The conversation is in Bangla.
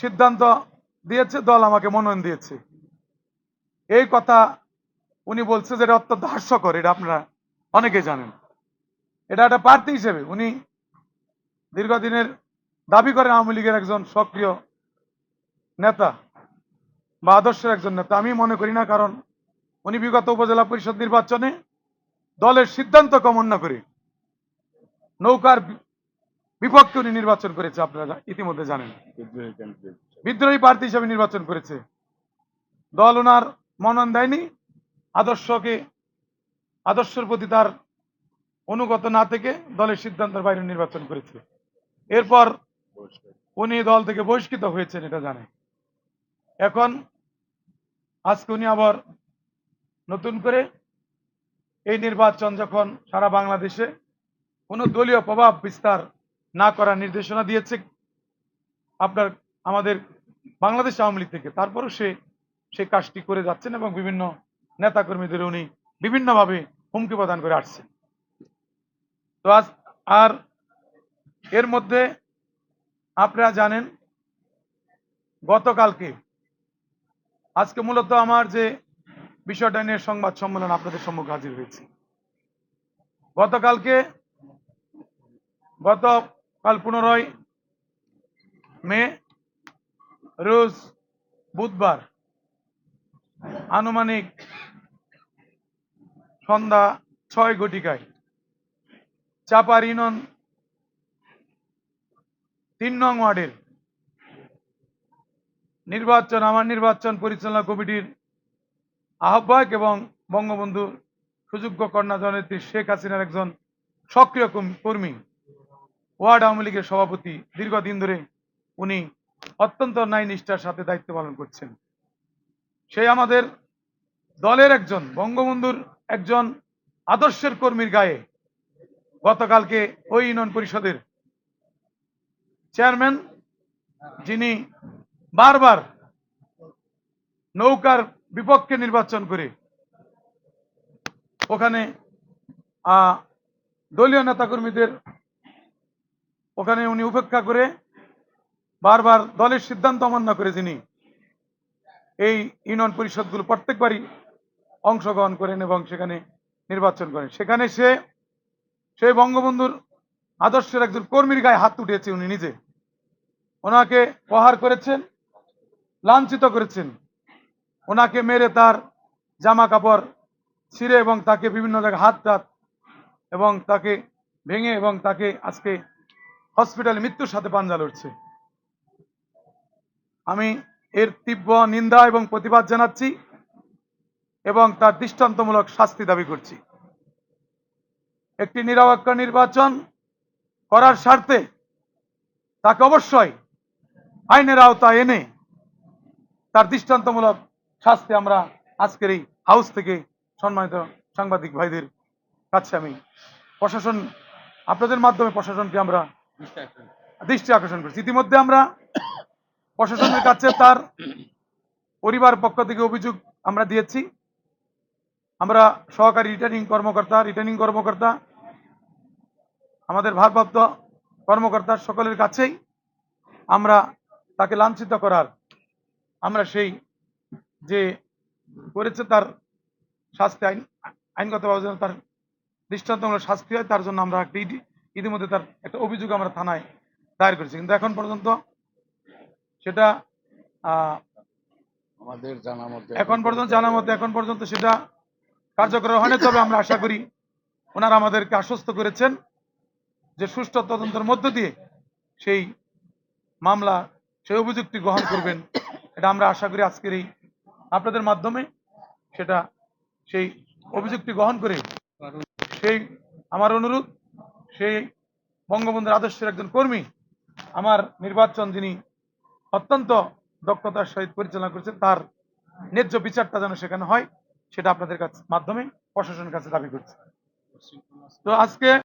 সিদ্ধান্ত দিয়েছে, দল আমাকে মনোনয়ন দিয়েছে। এই কথা উনি বলছে, যেটা অত্যন্ত হাস্যকর। এটা আপনারা অনেকে জানেন। এটা একটা প্রার্থী হিসেবে উনি দীর্ঘদিনের দাবি করেন আওয়ামী লীগের একজন সক্রিয় নেতা বা আদর্শের একজন নেতা। আমি মনে করি না, কারণ উনি বিগত উপজেলা পরিষদ নির্বাচনে দলের সিদ্ধান্ত অমান্য করে নৌকার বিপক্ষে উনি নির্বাচন করেছে। আপনারা ইতিমধ্যে জানেন, বিদ্রোহী প্রার্থী হিসেবে নির্বাচন করেছে। দল ওনার মনোনয়ন দেয়নি। আদর্শের প্রতি তার অনুগত না থেকে দলের সিদ্ধান্তের বাইরে নির্বাচন করেছে। এরপর উনি দল থেকে বহিষ্কৃত হয়েছেন, এটা জানে। এখন আজকে উনি আবার নতুন করে এই নির্বাচন যখন সারা বাংলাদেশে কোনো দলীয় প্রভাব বিস্তার না করার নির্দেশনা দিয়েছে আমাদের বাংলাদেশ আওয়ামী লীগ থেকে, তারপরও সে কাজটি করে যাচ্ছেন এবং বিভিন্ন নেতাকর্মীদের উনি বিভিন্নভাবে হুমকি প্রদান করে আসছেন। তো আর এর মধ্যে আপনারা জানেন, গতকালকে আজকে মূলত আমার যে বিষয়টা নিয়ে সংবাদ সম্মেলন আপনাদের সম্মুখে হাজির হয়েছে। গতকাল 15 মে রোজ বুধবার আনুমানিক সন্ধ্যা 6 ঘটিকায় চাপার ইউনিয়ন 3 নং ওয়ার্ডের আমার নির্বাচন পরিচালনা কমিটির আহ্বায়ক এবং বঙ্গবন্ধু সুযোগ্য কন্যা জননেত্রী শেখ হাসিনার একজন সক্রিয় কর্মী, ওয়ার্ড আওয়ামী লীগের সভাপতি, দীর্ঘদিন ধরে উনি অত্যন্ত ন্যায় নিষ্ঠার সাথে দায়িত্ব পালন করছেন। সেই আমাদের দলের একজন, বঙ্গবন্ধুর একজন আদর্শের কর্মীর গায়ে গতকালকে ওই ইউনিয়ন পরিষদের চেয়ারম্যান, যিনি বারবার নৌকার বিপক্ষে নির্বাচন করে ওখানে দলীয় নেতাকর্মীদের ওখানে উনি উপেক্ষা করে বারবার দলের সিদ্ধান্ত অমান্য করে, যিনি এই ইউনিয়ন পরিষদগুলো প্রত্যেকবারই অংশগ্রহণ করেন এবং সেখানে নির্বাচন করেন, সেখানে সেই বঙ্গবন্ধুর আদর্শের একজন কর্মীর গায়ে হাত উঠিয়েছে। উনি নিজে ওনাকে প্রহার করেছেন, লাঞ্ছিত করেছেন, ওনাকে মেরে তার জামা কাপড় ছিঁড়ে এবং তাকে বিভিন্ন জায়গায় হাত এবং তাকে ভেঙে এবং তাকে আজকে হসপিটালে মৃত্যুর সাথে পাঞ্জা লড়ছে। আমি এর তীব্র নিন্দা এবং প্রতিবাদ জানাচ্ছি এবং তার দৃষ্টান্তমূলক শাস্তি দাবি করছি। একটি নিরপেক্ষ নির্বাচন করার স্বার্থে তাকে অবশ্যই আইনের আওতায় এনে তার দৃষ্টান্তমূলক শাস্তি আমরা আজকের এই হাউস থেকে সম্মানিত সাংবাদিক ভাইদের কাছে আমি আপনাদের মাধ্যমে প্রশাসনকে আমরা দৃষ্টি আকর্ষণ করছি। ইতিমধ্যে আমরা প্রশাসনের কাছে তার পরিবার পক্ষ থেকে অভিযোগ আমরা দিয়েছি। আমরা সহকারী রিটার্নিং কর্মকর্তা, আমাদের ভারপ্রাপ্ত কর্মকর্তা সকলের কাছেই আমরা তাকে লাঞ্ছিত করার, আমরা সেই যে করেছে তার শাস্তি আইনগতভাবে যেন তার দৃষ্টান্তমূলক শাস্তি হয়, তার জন্য আমরা ইতিমধ্যে তার একটা অভিযোগ আমরা থানায় দায়ের করেছি। কিন্তু এখন পর্যন্ত সেটা আমাদের জানা মতে সেটা কার্যকর হয়নি। তবে আমরা আশা করি ওনারা আমাদেরকে আশ্বস্ত করেছেন যে সুষ্ঠু তদন্তের মধ্য দিয়ে সেই মামলা, সেই অভিযোগটি গ্রহণ করবেন। এটা আমরা আশা করি আজকের এই আপনাদের মাধ্যমে সেটা সেই অভিযোগটি গ্রহণ করে সেই আমার অনুরোধ, সেই বঙ্গবন্ধুর আদর্শের একজন কর্মী, আমার নির্বাচন যিনি অত্যন্ত দক্ষতার সহিত পরিচালনা করেছেন, তার ন্যায্য বিচারটা যেন সেখানে হয়, সেটা আপনাদের কাছে মাধ্যমে প্রশাসনের কাছে দাবি করছি। তো আজকে